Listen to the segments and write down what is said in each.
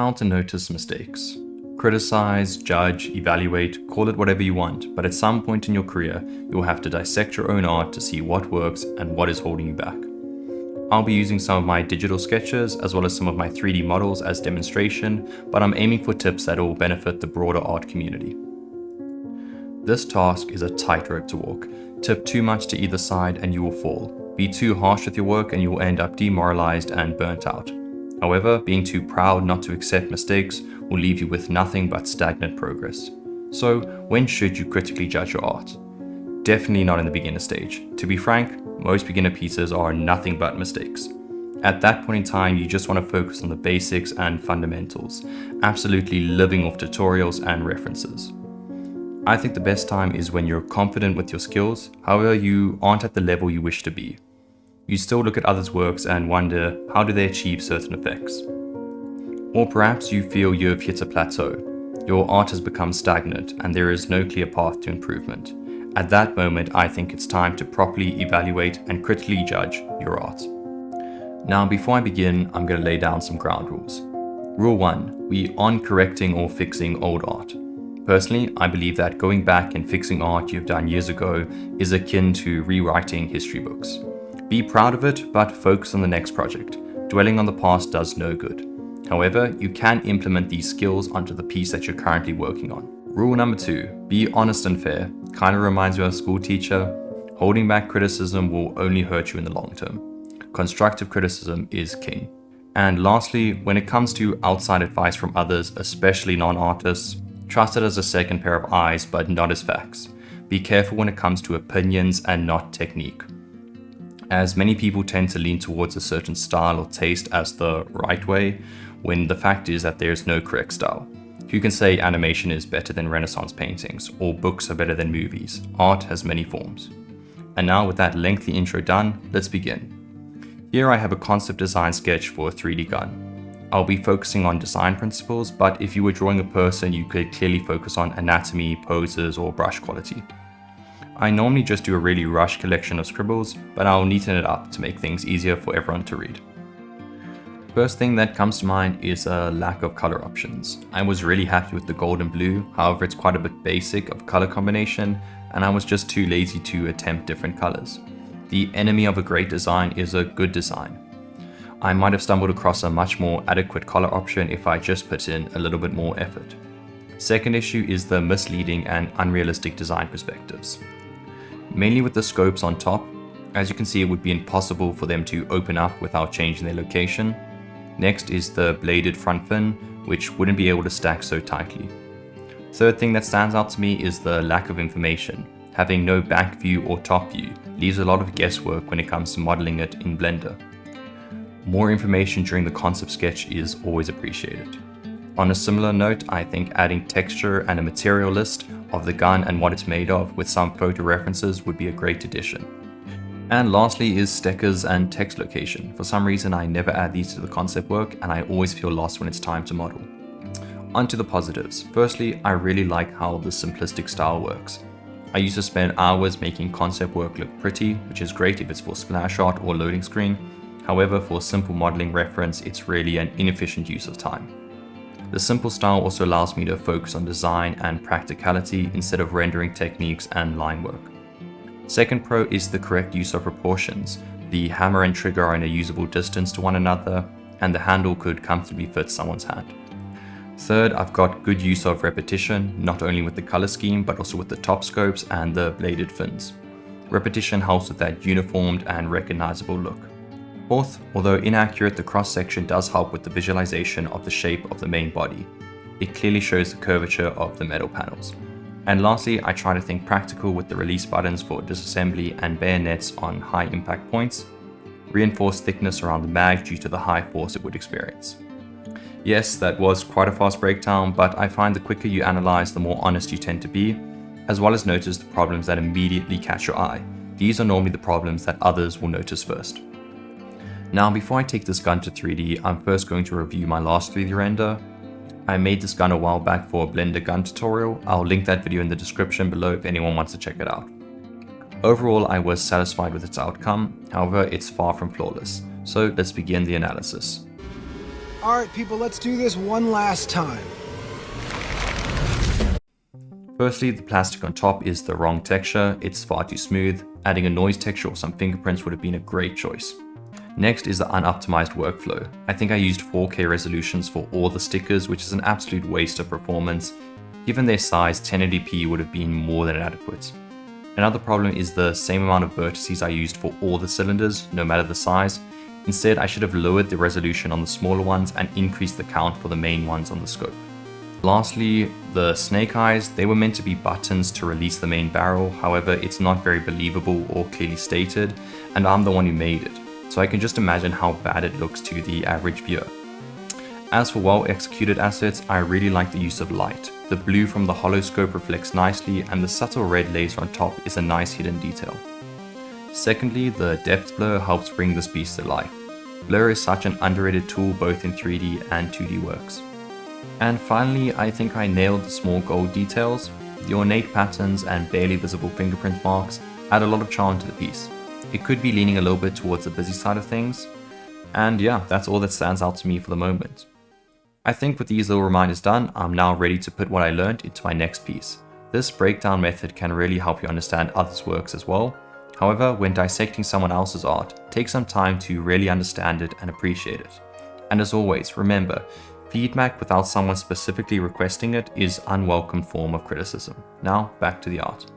How to notice mistakes. Criticize, judge, evaluate, call it whatever you want, but at some point in your career, you'll have to dissect your own art to see what works and what is holding you back. I'll be using some of my digital sketches as well as some of my 3D models as demonstration, but I'm aiming for tips that will benefit the broader art community. This task is a tightrope to walk. Tip too much to either side and you will fall. Be too harsh with your work and you will end up demoralized and burnt out. However, being too proud not to accept mistakes will leave you with nothing but stagnant progress. So, when should you critically judge your art? Definitely not in the beginner stage. To be frank, most beginner pieces are nothing but mistakes. At that point in time, you just want to focus on the basics and fundamentals, absolutely living off tutorials and references. I think the best time is when you're confident with your skills, however you aren't at the level you wish to be. You still look at others' works and wonder, how do they achieve certain effects? Or perhaps you feel you have hit a plateau. Your art has become stagnant and there is no clear path to improvement. At that moment, I think it's time to properly evaluate and critically judge your art. Now, before I begin, I'm going to lay down some ground rules. Rule 1. We aren't correcting or fixing old art. Personally, I believe that going back and fixing art you've done years ago is akin to rewriting history books. Be proud of it, but focus on the next project. Dwelling on the past does no good. However, you can implement these skills onto the piece that you're currently working on. Rule number 2, be honest and fair. Kind of reminds me of a school teacher. Holding back criticism will only hurt you in the long term. Constructive criticism is king. And lastly, when it comes to outside advice from others, especially non-artists, trust it as a second pair of eyes, but not as facts. Be careful when it comes to opinions and not technique, as many people tend to lean towards a certain style or taste as the right way, when the fact is that there's no correct style. You can say animation is better than Renaissance paintings, or books are better than movies. Art has many forms. And now with that lengthy intro done, let's begin. Here I have a concept design sketch for a 3D gun. I'll be focusing on design principles, but if you were drawing a person, you could clearly focus on anatomy, poses, or brush quality. I normally just do a really rushed collection of scribbles, but I'll neaten it up to make things easier for everyone to read. First thing that comes to mind is a lack of color options. I was really happy with the gold and blue, however it's quite a bit basic of color combination, and I was just too lazy to attempt different colors. The enemy of a great design is a good design. I might have stumbled across a much more adequate color option if I just put in a little bit more effort. Second issue is the misleading and unrealistic design perspectives. Mainly with the scopes on top, as you can see it would be impossible for them to open up without changing their location. Next is the bladed front fin, which wouldn't be able to stack so tightly. Third thing that stands out to me is the lack of information. Having no back view or top view leaves a lot of guesswork when it comes to modeling it in Blender. More information during the concept sketch is always appreciated. On a similar note, I think adding texture and a material list of the gun and what it's made of with some photo references would be a great addition. And lastly is stickers and text location. For some reason I never add these to the concept work and I always feel lost when it's time to model. On to the positives. Firstly, I really like how the simplistic style works. I used to spend hours making concept work look pretty, which is great if it's for splash art or loading screen. However, for simple modeling reference, it's really an inefficient use of time. The simple style also allows me to focus on design and practicality instead of rendering techniques and line work. Second pro is the correct use of proportions. The hammer and trigger are in a usable distance to one another, and the handle could comfortably fit someone's hand. Third, I've got good use of repetition, not only with the color scheme, but also with the top scopes and the bladed fins. Repetition helps with that uniformed and recognizable look. Fourth, although inaccurate, the cross-section does help with the visualization of the shape of the main body. It clearly shows the curvature of the metal panels. And lastly, I try to think practical with the release buttons for disassembly and bayonets on high impact points. Reinforced thickness around the mag due to the high force it would experience. Yes, that was quite a fast breakdown, but I find the quicker you analyze, the more honest you tend to be, as well as notice the problems that immediately catch your eye. These are normally the problems that others will notice first. Now, before I take this gun to 3D, I'm first going to review my last 3D render. I made this gun a while back for a Blender gun tutorial. I'll link that video in the description below if anyone wants to check it out. Overall, I was satisfied with its outcome, however, it's far from flawless. So let's begin the analysis. Alright people, let's do this one last time. Firstly, the plastic on top is the wrong texture, it's far too smooth. Adding a noise texture or some fingerprints would have been a great choice. Next is the unoptimized workflow. I think I used 4K resolutions for all the stickers, which is an absolute waste of performance. Given their size, 1080p would have been more than adequate. Another problem is the same amount of vertices I used for all the cylinders, no matter the size. Instead, I should have lowered the resolution on the smaller ones and increased the count for the main ones on the scope. Lastly, the snake eyes, they were meant to be buttons to release the main barrel, however it's not very believable or clearly stated, and I'm the one who made it, so I can just imagine how bad it looks to the average viewer. As for well executed assets, I really like the use of light. The blue from the hollow scope reflects nicely, and the subtle red laser on top is a nice hidden detail. Secondly, the depth blur helps bring this piece to life. Blur is such an underrated tool both in 3D and 2D works. And finally, I think I nailed the small gold details. The ornate patterns and barely visible fingerprint marks add a lot of charm to the piece. It could be leaning a little bit towards the busy side of things. And yeah, that's all that stands out to me for the moment. I think with these little reminders done, I'm now ready to put what I learned into my next piece. This breakdown method can really help you understand others' works as well. However, when dissecting someone else's art, take some time to really understand it and appreciate it. And as always, remember, feedback without someone specifically requesting it is an unwelcome form of criticism. Now, back to the art.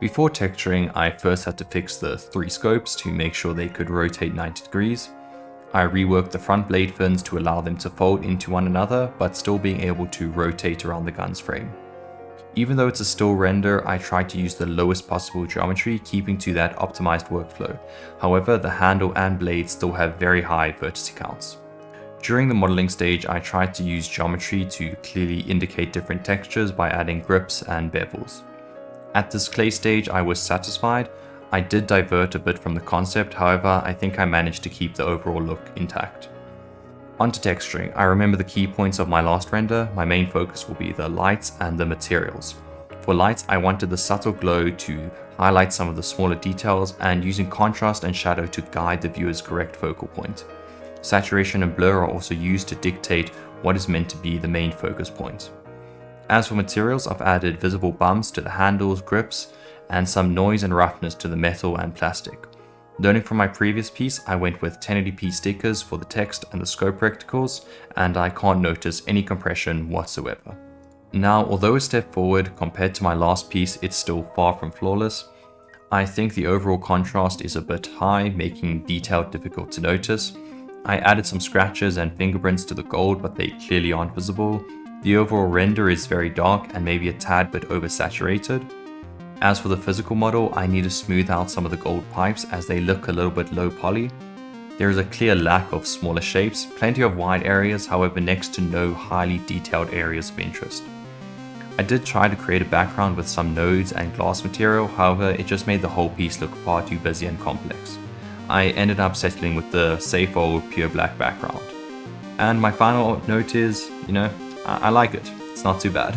Before texturing, I first had to fix the 3 scopes to make sure they could rotate 90 degrees. I reworked the front blade fins to allow them to fold into one another, but still being able to rotate around the gun's frame. Even though it's a still render, I tried to use the lowest possible geometry, keeping to that optimized workflow. However, the handle and blade still have very high vertex counts. During the modeling stage, I tried to use geometry to clearly indicate different textures by adding grips and bevels. At this clay stage, I was satisfied. I did divert a bit from the concept, however, I think I managed to keep the overall look intact. Onto texturing, I remember the key points of my last render. My main focus will be the lights and the materials. For lights, I wanted the subtle glow to highlight some of the smaller details and using contrast and shadow to guide the viewer's correct focal point. Saturation and blur are also used to dictate what is meant to be the main focus point. As for materials, I've added visible bumps to the handles, grips, and some noise and roughness to the metal and plastic. Learning from my previous piece, I went with 1080p stickers for the text and the scope reticles, and I can't notice any compression whatsoever. Now, although a step forward compared to my last piece, it's still far from flawless. I think the overall contrast is a bit high, making detail difficult to notice. I added some scratches and fingerprints to the gold, but they clearly aren't visible. The overall render is very dark and maybe a tad bit oversaturated. As for the physical model, I need to smooth out some of the gold pipes as they look a little bit low poly. There is a clear lack of smaller shapes, plenty of wide areas, however next to no highly detailed areas of interest. I did try to create a background with some nodes and glass material, however it just made the whole piece look far too busy and complex. I ended up settling with the safe old pure black background. And my final note is, I like it. It's not too bad.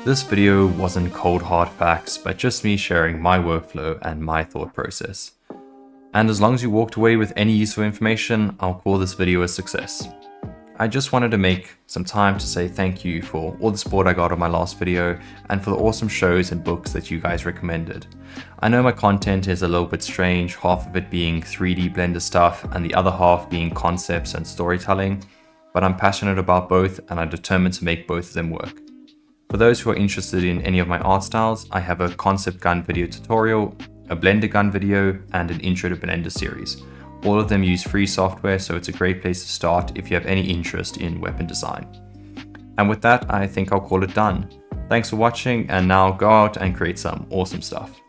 This video wasn't cold hard facts, but just me sharing my workflow and my thought process. And as long as you walked away with any useful information, I'll call this video a success. I just wanted to make some time to say thank you for all the support I got on my last video and for the awesome shows and books that you guys recommended. I know my content is a little bit strange, half of it being 3D Blender stuff and the other half being concepts and storytelling, but I'm passionate about both and I'm determined to make both of them work. For those who are interested in any of my art styles, I have a concept gun video tutorial, a Blender gun video, and an intro to Blender series. All of them use free software, so it's a great place to start if you have any interest in weapon design. And with that, I think I'll call it done. Thanks for watching, and now go out and create some awesome stuff.